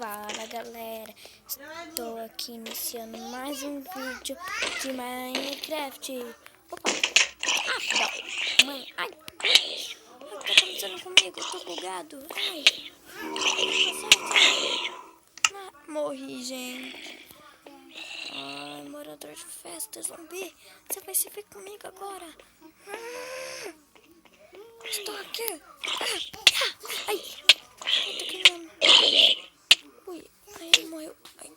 Fala galera, estou aqui iniciando mais um vídeo de Minecraft. Opa, não, mãe, ai, o que tá acontecendo comigo? Eu tô bugado, ai, morri, gente. Ai, morador de festa, zumbi, você vai se ver comigo agora. Estou aqui. Ai, tô queimando. Ui, ai, ele morreu. Ai,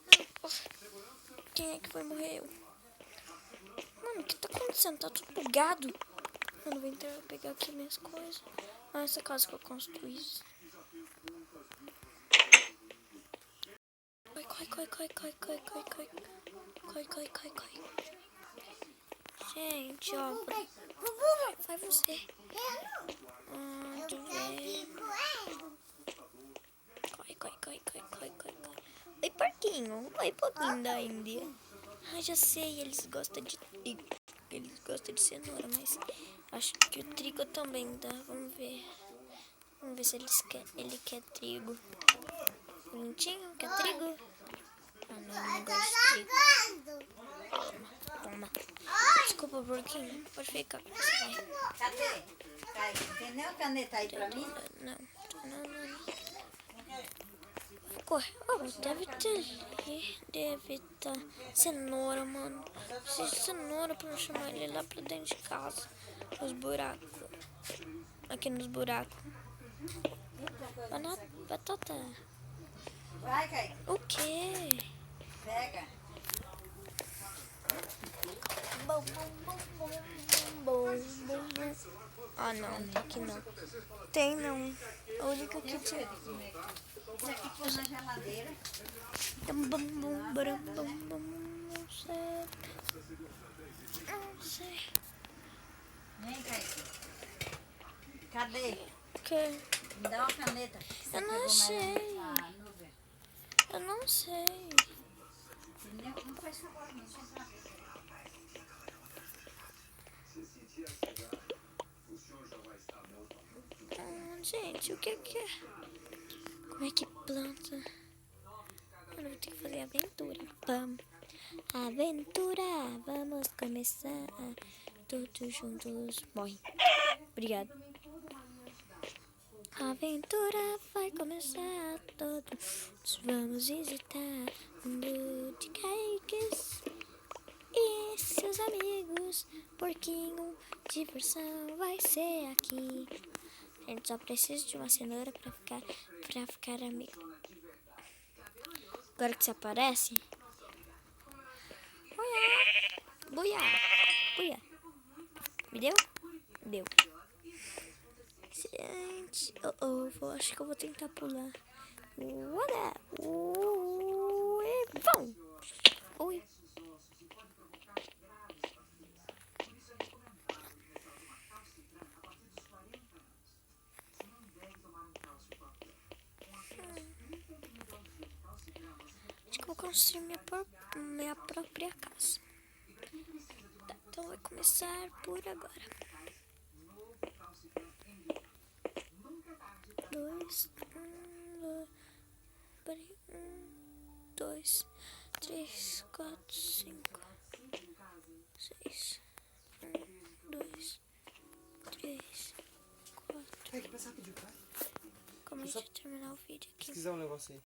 quem é que vai morrer? Mano, o que tá acontecendo? Tá tudo bugado. Mano, vou entrar, pegar aqui minhas coisas. Ah, essa casa que eu construí. Corre. Gente, ó. Vai você. Deixa eu ver. Corre. Oi, porquinho. Oi, pouquinho da Índia. Ah, já sei, eles gostam de trigo. Eles gostam de cenoura, mas acho que o trigo também dá. Vamos ver. Vamos ver se ele quer trigo. Bonitinho, quer trigo? Ah, não gosto de trigo. Toma. Desculpa, porquinho. Pode ficar. Você vai. Cadê? Tem nem a caneta aí pra mim? Não. Corre. Oh, deve estar cenoura, mano. Preciso de cenoura pra não chamar ele lá pra dentro de casa. Nos buracos. Aqui nos buracos. Batata. Vai, Caio. O quê? Pega. Bom. Ah, não. Aqui não. Tem não. A única que tinha. Isso aqui foi na geladeira. Não sei. Vem, Caio. Cadê? O quê? Me dá uma caneta. Eu não sei. Eu não sei. Não faz favor, não. Gente, o que é? Como é que planta? Eu vou ter que fazer aventura. Aventura, vamos começar. Todos juntos. Morre. Obrigado. A aventura vai começar. Todos vamos visitar o mundo de cakes e seus amigos. Porquinho, diversão vai ser aqui. A gente só precisa de uma cenoura pra ficar amigo. Agora que você aparece. Buia. Me deu? Deu. Gente. Acho que eu vou tentar pular. Vamos. Ui. Vou construir minha própria casa. Tá, então vai começar por agora. 2, 3, 4, 5, 6. 2, 3, 4. Tem que passar rapidinho, tá? Como a gente vai terminar o vídeo aqui? Se quiser um negócio aí.